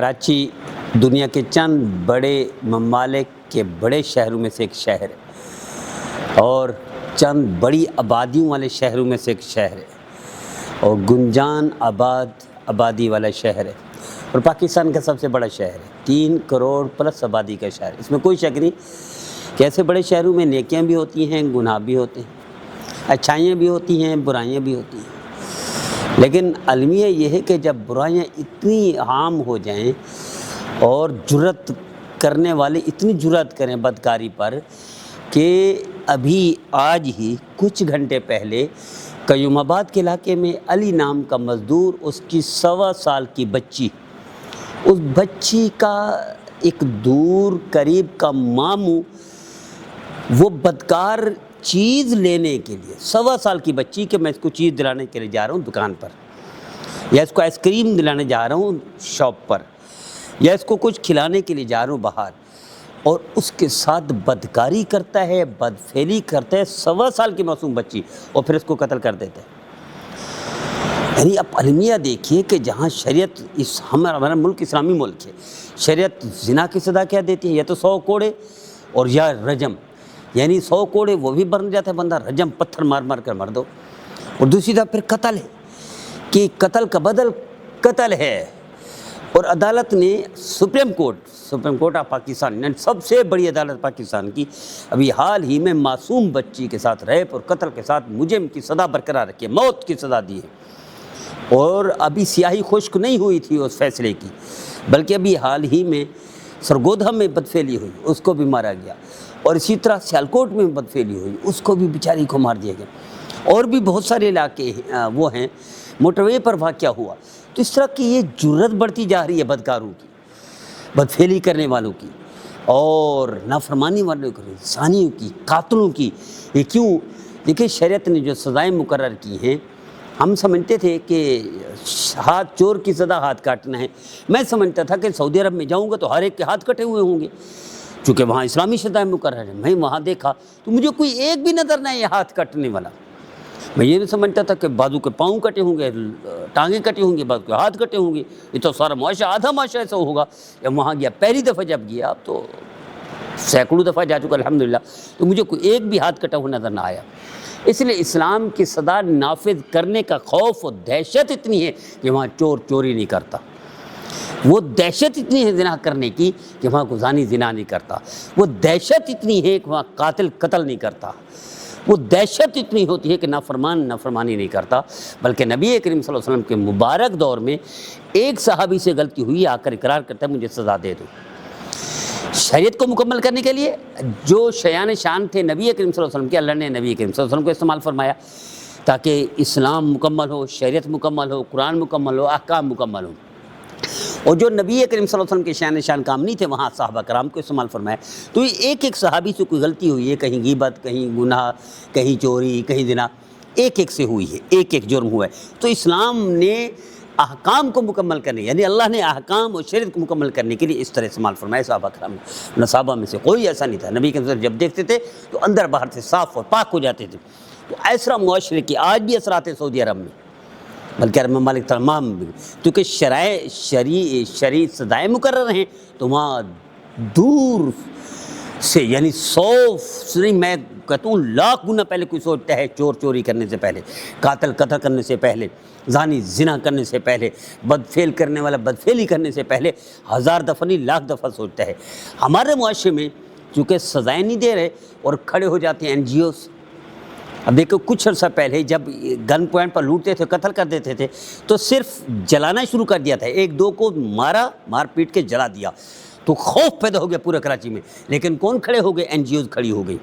کراچی دنیا کے چند بڑے ممالک کے بڑے شہروں میں سے ایک شہر ہے اور چند بڑی آبادیوں والے شہروں میں سے ایک شہر ہے اور گنجان آبادی والا شہر ہے اور پاکستان کا سب سے بڑا شہر ہے، 3 کروڑ پلس آبادی کا شہر۔ اس میں کوئی شک نہیں کہ ایسے بڑے شہروں میں نیکیاں بھی ہوتی ہیں، گناہ بھی ہوتے ہیں، اچھائیاں بھی ہوتی ہیں، برائیاں بھی ہوتی ہیں، لیکن المیہ یہ ہے کہ جب برائیاں اتنی عام ہو جائیں اور جرأت کرنے والے اتنی جرأت کریں بدکاری پر کہ ابھی آج ہی کچھ گھنٹے پہلے قیوم آباد کے علاقے میں علی نام کا مزدور، اس کی 1.25 سال کی بچی، اس بچی کا ایک دور قریب کا ماموں وہ بدکار چیز لینے کے لیے 1.25 سال کی بچی کہ میں اس کو چیز دلانے کے لیے جا رہا ہوں دکان پر، یا اس کو آئس کریم دلانے جا رہا ہوں شاپ پر، یا اس کو کچھ کھلانے کے لیے جا رہا ہوں باہر، اور اس کے ساتھ بدکاری کرتا ہے، بدفعلی کرتا ہے 1.25 سال کی معصوم بچی، اور پھر اس کو قتل کر دیتا ہے۔ یعنی اب المیہ دیکھیے کہ جہاں شریعت ہمارا ملک اسلامی ملک ہے، شریعت زنا کی سزا کیا دیتی ہے؟ یا تو 100 کوڑے اور یا رجم، یعنی 100 کوڑے وہ بھی بن جاتا ہے بندہ، رجم پتھر مار مار کر مار دو، اور دوسری طرف پھر قتل ہے کہ قتل کا بدل قتل ہے۔ اور عدالت نے سپریم کورٹ آف پاکستان، یعنی سب سے بڑی عدالت پاکستان کی، ابھی حال ہی میں معصوم بچی کے ساتھ ریپ اور قتل کے ساتھ مجرم کی سزا برقرار رکھی ہے، موت کی سزا دی ہے، اور ابھی سیاہی خشک نہیں ہوئی تھی اس فیصلے کی، بلکہ ابھی حال ہی میں سرگودھا میں بدفعلی ہوئی، اس کو بھی مارا گیا، اور اسی طرح سیالکوٹ میں بدفعلی ہوئی، اس کو بھی بیچاری کو مار دیا گیا، اور بھی بہت سارے علاقے وہ ہیں موٹر وے پر واقعہ ہوا۔ تو اس طرح کی یہ جرأت بڑھتی جا رہی ہے بدکاروں کی، بدفعلی کرنے والوں کی، اور نافرمانی والوں کی، ثانیوں کی، قاتلوں کی۔ یہ کیوں؟ دیکھیں شریعت نے جو سزائیں مقرر کی ہیں، ہم سمجھتے تھے کہ ہاتھ چور کی سزا ہاتھ کاٹنا ہے، میں سمجھتا تھا کہ سعودی عرب میں جاؤں گا تو ہر ایک کے ہاتھ کٹے ہوئے ہوں گے، چونکہ وہاں اسلامی سزائیں مقرر ہیں۔ میں وہاں دیکھا تو مجھے کوئی ایک بھی نظر نہ ہے یہ ہاتھ کٹنے والا۔ میں یہ نہیں سمجھتا تھا کہ بازو کے پاؤں کٹے ہوں گے، ٹانگیں کٹے ہوں گے، بازو کے ہاتھ کٹے ہوں گے، یہ تو سارا معاشرہ، آدھا معاشرہ ایسا ہوگا۔ جب وہاں گیا پہلی دفعہ جب گیا، اب تو سینکڑوں دفعہ جا چکا الحمدللہ، تو مجھے کوئی ایک بھی ہاتھ کٹا ہوا نظر نہ آیا۔ اس لیے اسلام کی سزا نافذ کرنے کا خوف اور دہشت اتنی ہے کہ وہاں چور چوری نہیں کرتا، وہ دہشت اتنی ہے زنا کرنے کی کہ وہاں کو زانی زنا نہیں کرتا، وہ دہشت اتنی ہے کہ وہاں قاتل قتل نہیں کرتا، وہ دہشت اتنی ہوتی ہے کہ نافرمان نافرمانی نہیں کرتا۔ بلکہ نبی کریم صلی اللہ علیہ وسلم کے مبارک دور میں ایک صحابی سے غلطی ہوئی، آ کر اقرار کرتا ہے مجھے سزا دے دو۔ شریعت کو مکمل کرنے کے لیے جو شیان شان تھے نبی کریم صلی اللہ علیہ وسلم کے، اللہ نے نبی کریم صلی اللہ علیہ وسلم کو استعمال فرمایا تاکہ اسلام مکمل ہو، شریعت مکمل ہو، قرآن مکمل ہو، احکام مکمل ہو۔ اور جو نبی کریم صلی اللہ علیہ وسلم کے شیان شان کام نہیں تھے، وہاں صحابہ کرام کو استعمال فرمایا۔ تو ایک ایک صحابی سے کوئی غلطی ہوئی ہے، کہیں غیبت، کہیں گناہ، کہیں چوری، کہیں زنا، ایک ایک سے ہوئی ہے، ایک ایک جرم ہوا ہے۔ تو اسلام نے احکام کو مکمل کرنے، یعنی اللہ نے احکام اور شریعت کو مکمل کرنے کے لیے اس طرح استعمال فرمایا صحابہ کرام نے۔ صحابہ میں سے کوئی ایسا نہیں تھا، نبی کے جب دیکھتے تھے تو اندر باہر سے صاف اور پاک ہو جاتے تھے۔ تو ایسا معاشرے کی آج بھی اثرات ہیں سعودی عرب میں، بلکہ عرب ممالک تمام بھی، کیونکہ شرعی سزائیں مقرر ہیں، تو وہاں دور سے، یعنی 100 نہیں، میں کہتا ہوں 1,00,000 گنا پہلے کوئی سوچتا ہے چور چوری کرنے سے پہلے، قاتل قتل کرنے سے پہلے، زانی زنا کرنے سے پہلے، بدفعل کرنے والا بدفعلی کرنے سے پہلے 1000 دفعہ نہیں 1,00,000 دفعہ سوچتا ہے۔ ہمارے معاشرے میں چونکہ سزائیں نہیں دے رہے اور کھڑے ہو جاتے ہیں NGOs۔ اب دیکھو کچھ عرصہ پہلے جب گن پوائنٹ پر لوٹتے تھے، قتل کر دیتے تھے، تو صرف جلانا شروع کر دیا تھا، 1-2 کو مار پیٹ کے جلا دیا، تو خوف پیدا ہو گیا پورے کراچی میں۔ لیکن کون کھڑے ہو گئے؟ NGOs کھڑی ہو گئی،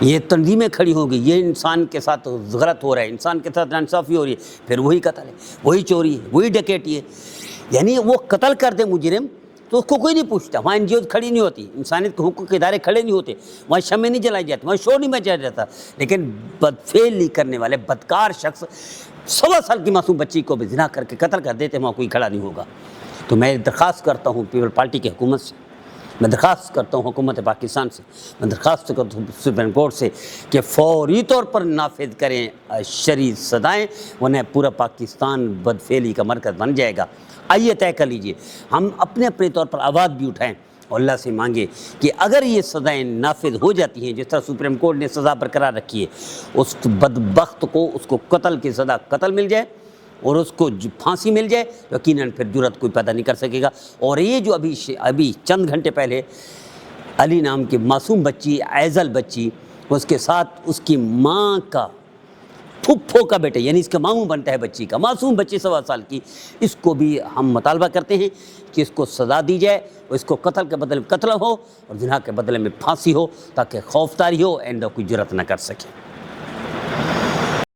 یہ تنظیمیں کھڑی ہو گئی، یہ انسان کے ساتھ غلط ہو رہا ہے، انسان کے ساتھ ناانصافی ہو رہی ہے، پھر وہی قتل ہے، وہی چوری ہے، وہی ڈکیٹی ہے۔ یعنی وہ قتل کر دے مجرم تو اس کو کوئی نہیں پوچھتا، وہاں NGOs کھڑی نہیں ہوتی، انسانیت کے حقوق کے ادارے کھڑے نہیں ہوتے، وہاں شمع نہیں جلائی جاتی، وہاں شور نہیں مچایا جاتا۔ لیکن بدفعلی کرنے والے بدکار شخص 1.25 سال کی معصوم بچی کو بھی زنا کر کے قتل کر دیتے، وہاں کوئی کھڑا نہیں ہوگا۔ تو میں درخواست کرتا ہوں پیپل پارٹی کی حکومت سے، میں درخواست کرتا ہوں حکومت پاکستان سے، میں درخواست کرتا ہوں سپریم کورٹ سے کہ فوری طور پر نافذ کریں شرعی سزائیں، ورنہ پورا پاکستان بدفعلی کا مرکز بن جائے گا۔ آئیے طے کر لیجئے، ہم اپنے اپنے طور پر آواز بھی اٹھائیں اور اللہ سے مانگے کہ اگر یہ سزائیں نافذ ہو جاتی ہیں جس طرح سپریم کورٹ نے سزا برقرار رکھی ہے، اس بدبخت کو اس کو قتل کی سزا قتل مل جائے اور اس کو پھانسی مل جائے، یقیناً پھر جرأت کوئی پیدا نہیں کر سکے گا۔ اور یہ جو ابھی چند گھنٹے پہلے علی نام کی معصوم بچی، ایزل بچی، اس کے ساتھ اس کی ماں کا پھپھو کا بیٹا، یعنی اس کا ماموں بنتا ہے بچی کا، معصوم بچی 1.25 سال کی، اس کو بھی ہم مطالبہ کرتے ہیں کہ اس کو سزا دی جائے، اور اس کو قتل کے بدلے میں قتل ہو اور زنا کے بدلے میں پھانسی ہو، تاکہ خوفداری ہو، آئندہ کوئی جرأت نہ کر سکے۔